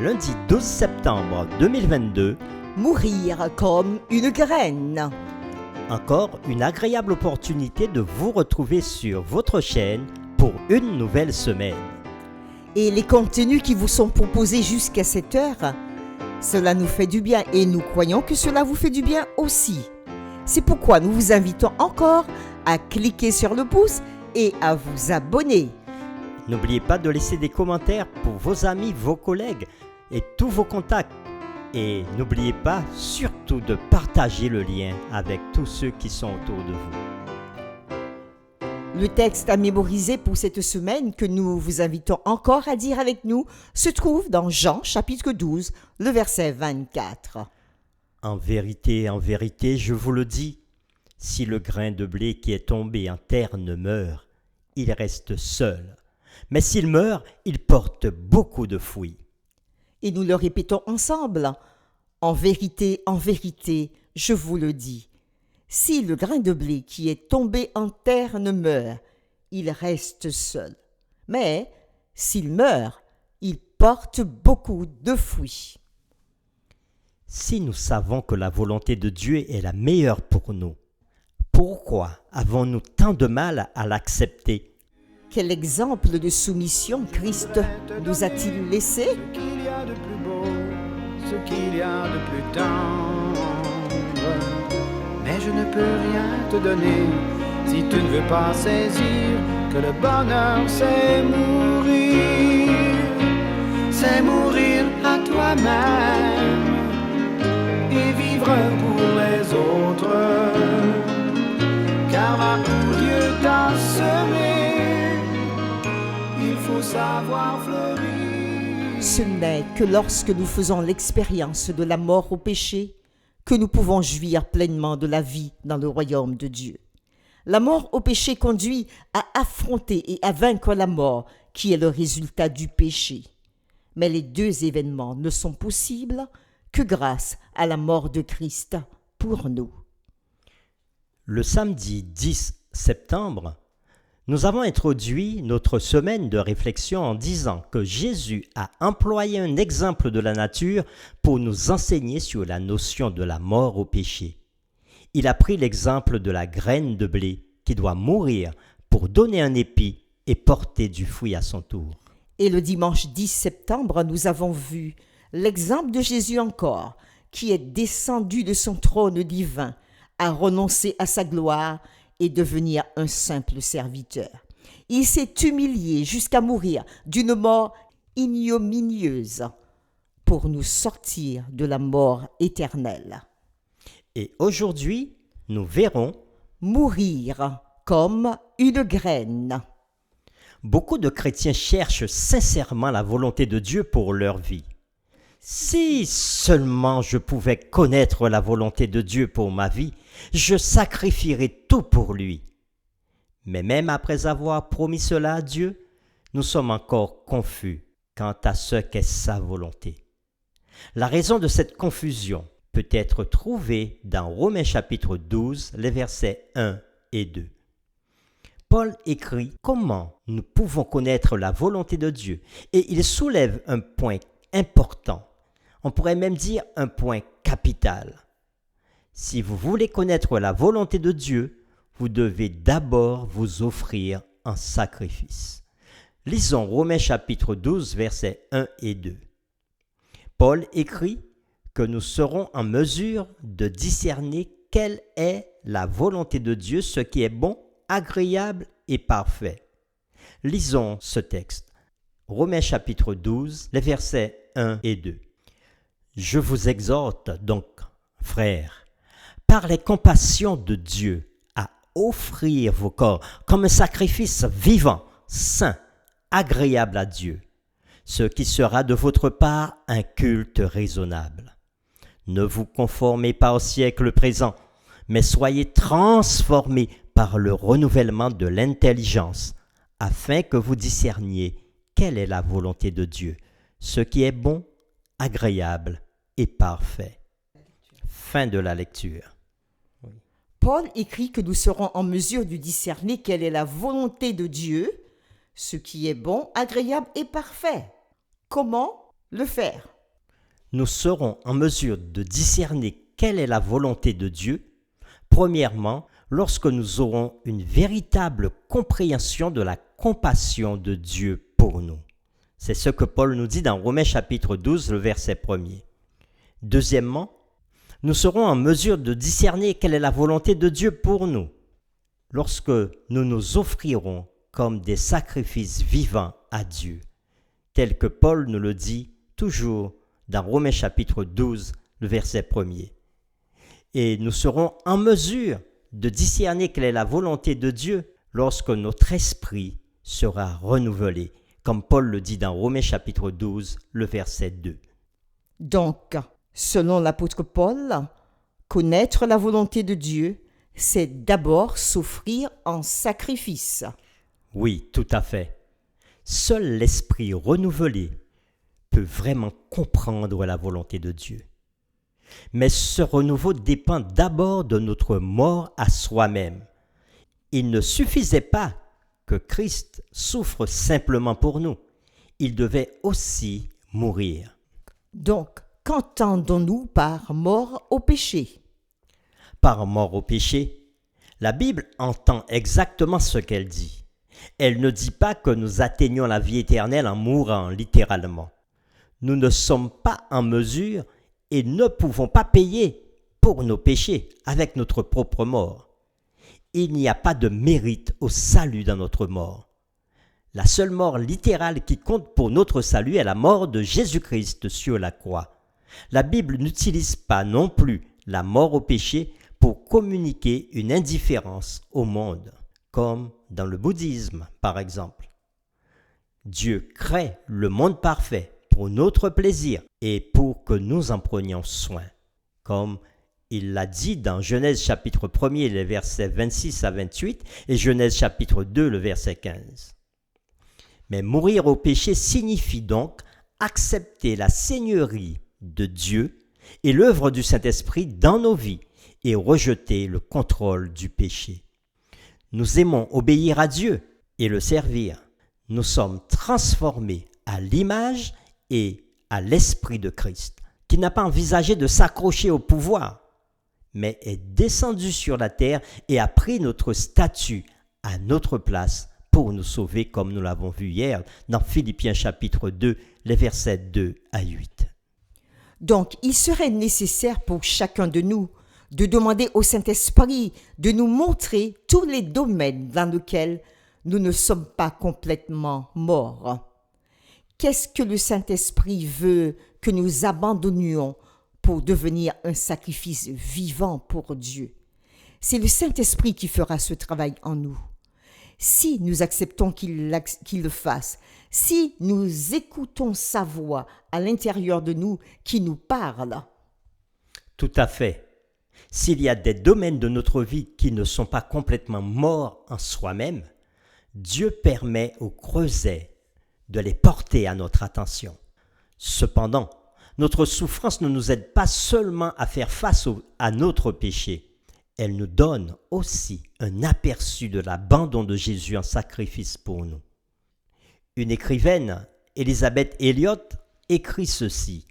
lundi 12 septembre 2022. Mourir comme une graine. Encore une agréable opportunité de vous retrouver sur votre chaîne pour une nouvelle semaine. Et les contenus qui vous sont proposés jusqu'à cette heure, cela nous fait du bien et nous croyons que cela vous fait du bien aussi. C'est pourquoi nous vous invitons encore à cliquer sur le pouce et à vous abonner. N'oubliez pas de laisser des commentaires pour vos amis, vos collègues et tous vos contacts. Et n'oubliez pas surtout de partager le lien avec tous ceux qui sont autour de vous. Le texte à mémoriser pour cette semaine que nous vous invitons encore à dire avec nous se trouve dans Jean chapitre 12, le verset 24. En vérité, je vous le dis, si le grain de blé qui est tombé en terre ne meurt, il reste seul. Mais s'il meurt, il porte beaucoup de fruits. Et nous le répétons ensemble. En vérité, je vous le dis. Si le grain de blé qui est tombé en terre ne meurt, il reste seul. Mais s'il meurt, il porte beaucoup de fruits. Si nous savons que la volonté de Dieu est la meilleure pour nous, pourquoi avons-nous tant de mal à l'accepter ? Quel exemple de soumission Christ nous a-t-il laissé ? Ce qu'il y a de plus beau, ce qu'il y a de plus tendre. Mais je ne peux rien te donner si tu ne veux pas saisir que le bonheur c'est mourir à toi-même et vivre pour les autres. Car là où Dieu t'a semé, il faut savoir fleurir. Ce n'est que lorsque nous faisons l'expérience de la mort au péché que nous pouvons jouir pleinement de la vie dans le royaume de Dieu. La mort au péché conduit à affronter et à vaincre la mort qui est le résultat du péché. Mais les deux événements ne sont possibles que grâce à la mort de Christ pour nous. Le samedi 10 septembre, nous avons introduit notre semaine de réflexion en disant que Jésus a employé un exemple de la nature pour nous enseigner sur la notion de la mort au péché. Il a pris l'exemple de la graine de blé qui doit mourir pour donner un épi et porter du fruit à son tour. Et le dimanche 10 septembre, nous avons vu l'exemple de Jésus encore, qui est descendu de son trône divin, a renoncé à sa gloire et devenir un simple serviteur. Il s'est humilié jusqu'à mourir d'une mort ignominieuse pour nous sortir de la mort éternelle. Et aujourd'hui, nous verrons Mourir comme une graine. beaucoup de chrétiens cherchent sincèrement la volonté de Dieu pour leur vie. Si seulement je pouvais connaître la volonté de Dieu pour ma vie, je sacrifierais tout pour lui. Mais même après avoir promis cela à Dieu, nous sommes encore confus quant à ce qu'est sa volonté. La raison de cette confusion peut être trouvée dans Romains chapitre 12, les versets 1 et 2. Paul écrit comment nous pouvons connaître la volonté de Dieu et il soulève un point important. On pourrait même dire un point capital. Si vous voulez connaître la volonté de Dieu, vous devez d'abord vous offrir en sacrifice. Lisons Romains chapitre 12, versets 1 et 2. Paul écrit que nous serons en mesure de discerner quelle est la volonté de Dieu, ce qui est bon, agréable et parfait. Lisons ce texte. Romains chapitre 12, les versets 1 et 2. Je vous exhorte donc, frères, par les compassions de Dieu, à offrir vos corps comme un sacrifice vivant, saint, agréable à Dieu, ce qui sera de votre part un culte raisonnable. Ne vous conformez pas au siècle présent, mais soyez transformés par le renouvellement de l'intelligence, afin que vous discerniez quelle est la volonté de Dieu, ce qui est bon, agréable et parfait. Fin de la lecture. Paul écrit que nous serons en mesure de discerner quelle est la volonté de Dieu, ce qui est bon, agréable et parfait. Comment ? le faire. Nous serons en mesure de discerner quelle est la volonté de Dieu, premièrement, lorsque nous aurons une véritable compréhension de la compassion de Dieu pour nous. C'est ce que Paul nous dit dans Romains chapitre 12, le verset 1er. Deuxièmement, nous serons en mesure de discerner quelle est la volonté de Dieu pour nous, lorsque nous nous offrirons comme des sacrifices vivants à Dieu, tel que Paul nous le dit toujours dans Romains chapitre 12, le verset 1er. Et nous serons en mesure de discerner quelle est la volonté de Dieu lorsque notre esprit sera renouvelé, comme Paul le dit dans Romains chapitre 12, le verset 2. Donc, selon l'apôtre Paul, connaître la volonté de Dieu, c'est d'abord s'offrir en sacrifice. Oui, tout à fait. Seul l'esprit renouvelé peut vraiment comprendre la volonté de Dieu. Mais ce renouveau dépend d'abord de notre mort à soi-même. Il ne suffisait pas que Christ souffre simplement pour nous. Il devait aussi mourir. Donc, qu'entendons-nous par mort au péché? Par mort au péché, la Bible entend exactement ce qu'elle dit. Elle ne dit pas que nous atteignons la vie éternelle en mourant littéralement. Nous ne sommes pas en mesure et ne pouvons pas payer pour nos péchés avec notre propre mort. Il n'y a pas de mérite au salut dans notre mort. La seule mort littérale qui compte pour notre salut est la mort de Jésus-Christ sur la croix. La Bible n'utilise pas non plus la mort au péché pour communiquer une indifférence au monde, comme dans le bouddhisme par exemple. Dieu crée le monde parfait pour notre plaisir et pour que nous en prenions soin, comme il l'a dit dans Genèse chapitre 1er, les versets 26 à 28 et Genèse chapitre 2, le verset 15. Mais mourir au péché signifie donc accepter la seigneurie de Dieu et l'œuvre du Saint-Esprit dans nos vies et rejeter le contrôle du péché. Nous aimons obéir à Dieu et le servir. Nous sommes transformés à l'image et à l'esprit de Christ, qui n'a pas envisagé de s'accrocher au pouvoir, mais est descendu sur la terre et a pris notre statut à notre place pour nous sauver, comme nous l'avons vu hier dans Philippiens chapitre 2, les versets 2 à 8. Donc, il serait nécessaire pour chacun de nous de demander au Saint-Esprit de nous montrer tous les domaines dans lesquels nous ne sommes pas complètement morts. Qu'est-ce que le Saint-Esprit veut que nous abandonnions pour devenir un sacrifice vivant pour Dieu? C'est le Saint-Esprit qui fera ce travail en nous. Si nous acceptons qu'il le fasse, si nous écoutons sa voix à l'intérieur de nous qui nous parle. Tout à fait. S'il y a des domaines de notre vie qui ne sont pas complètement morts en soi-même, Dieu permet au creuset de les porter à notre attention. Cependant, notre souffrance ne nous aide pas seulement à faire face à notre péché. Elle nous donne aussi un aperçu de l'abandon de Jésus en sacrifice pour nous. Une écrivaine, Elisabeth Elliot, écrit ceci.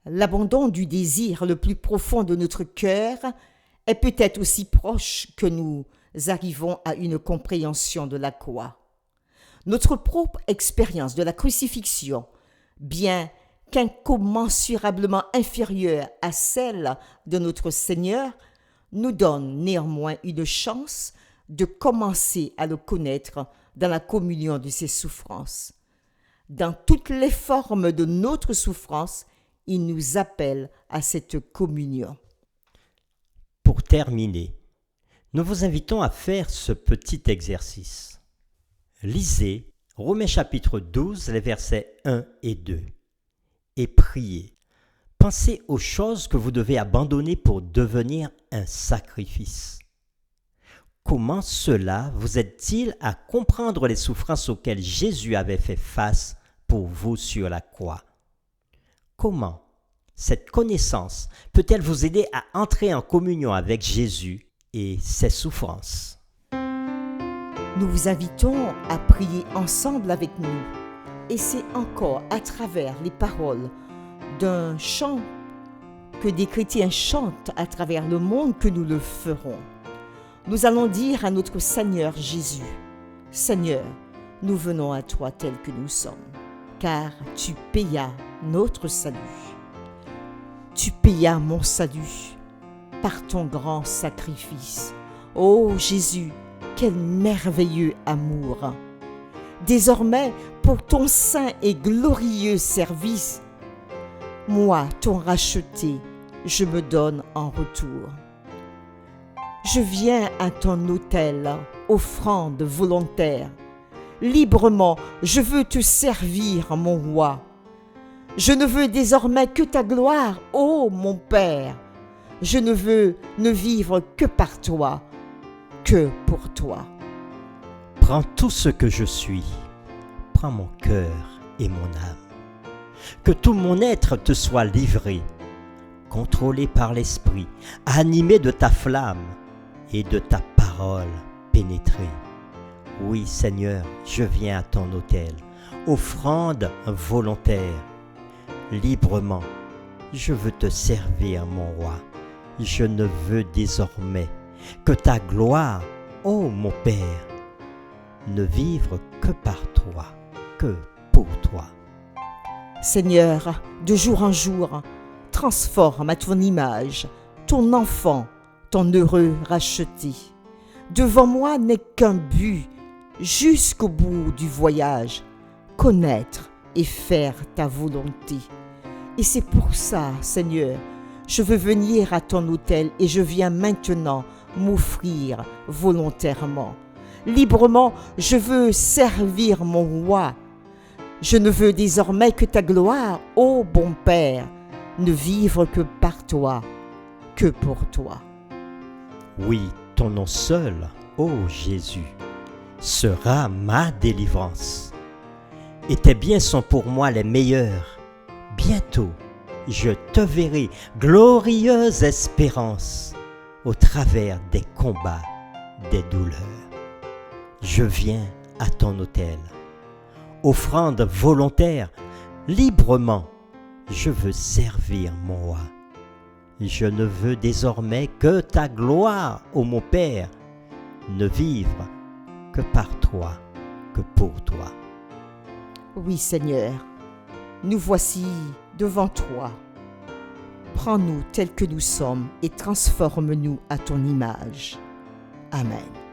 L'abandon du désir le plus profond de notre cœur est peut-être aussi proche que nous arrivons à une compréhension de la croix. Notre propre expérience de la crucifixion, bien qu'incommensurablement inférieure à celle de notre Seigneur, nous donne néanmoins une chance de commencer à le connaître dans la communion de ses souffrances. Dans toutes les formes de notre souffrance, il nous appelle à cette communion. Pour terminer, nous vous invitons à faire ce petit exercice. Lisez Romains chapitre 12, les versets 1 et 2 et priez. Pensez aux choses que vous devez abandonner pour devenir un sacrifice. Comment cela vous aide-t-il à comprendre les souffrances auxquelles Jésus avait fait face pour vous sur la croix? Comment cette connaissance peut-elle vous aider à entrer en communion avec Jésus et ses souffrances? Nous vous invitons à prier ensemble avec nous. Et c'est encore à travers les paroles d'un chant que des chrétiens chantent à travers le monde que nous le ferons. Nous allons dire à notre Seigneur Jésus, « Seigneur, nous venons à toi tel que nous sommes, car tu payas notre salut. Tu payas mon salut par ton grand sacrifice. Ô Jésus, quel merveilleux amour! Désormais, pour ton saint et glorieux service, moi, ton racheté, je me donne en retour. Je viens à ton autel, offrande volontaire. Librement, je veux te servir, mon roi. Je ne veux désormais que ta gloire, ô mon Père. Je ne veux ne vivre que par toi, que pour toi. Prends tout ce que je suis, prends mon cœur et mon âme. Que tout mon être te soit livré, contrôlé par l'Esprit, animé de ta flamme et de ta parole pénétrée. Oui, Seigneur, je viens à ton autel, offrande volontaire. Librement, je veux te servir, mon roi. Je ne veux désormais que ta gloire, ô mon Père, ne vivre que par toi, que pour toi. Seigneur, de jour en jour, transforme à ton image ton enfant, ton heureux racheté. Devant moi n'est qu'un but, jusqu'au bout du voyage, connaître et faire ta volonté. Et c'est pour ça, Seigneur, je veux venir à ton autel et je viens maintenant m'offrir volontairement. Librement, je veux servir mon roi. Je ne veux désormais que ta gloire, ô bon Père, ne vivre que par toi, que pour toi. Oui, ton nom seul, ô Jésus, sera ma délivrance. Et tes biens sont pour moi les meilleurs. Bientôt, je te verrai, glorieuse espérance, au travers des combats, des douleurs. Je viens à ton autel. Offrande volontaire, librement, je veux servir mon roi. Je ne veux désormais que ta gloire, ô mon Père, ne vivre que par toi, que pour toi. Oui, Seigneur, nous voici devant toi. Prends-nous tels que nous sommes et transforme-nous à ton image. Amen.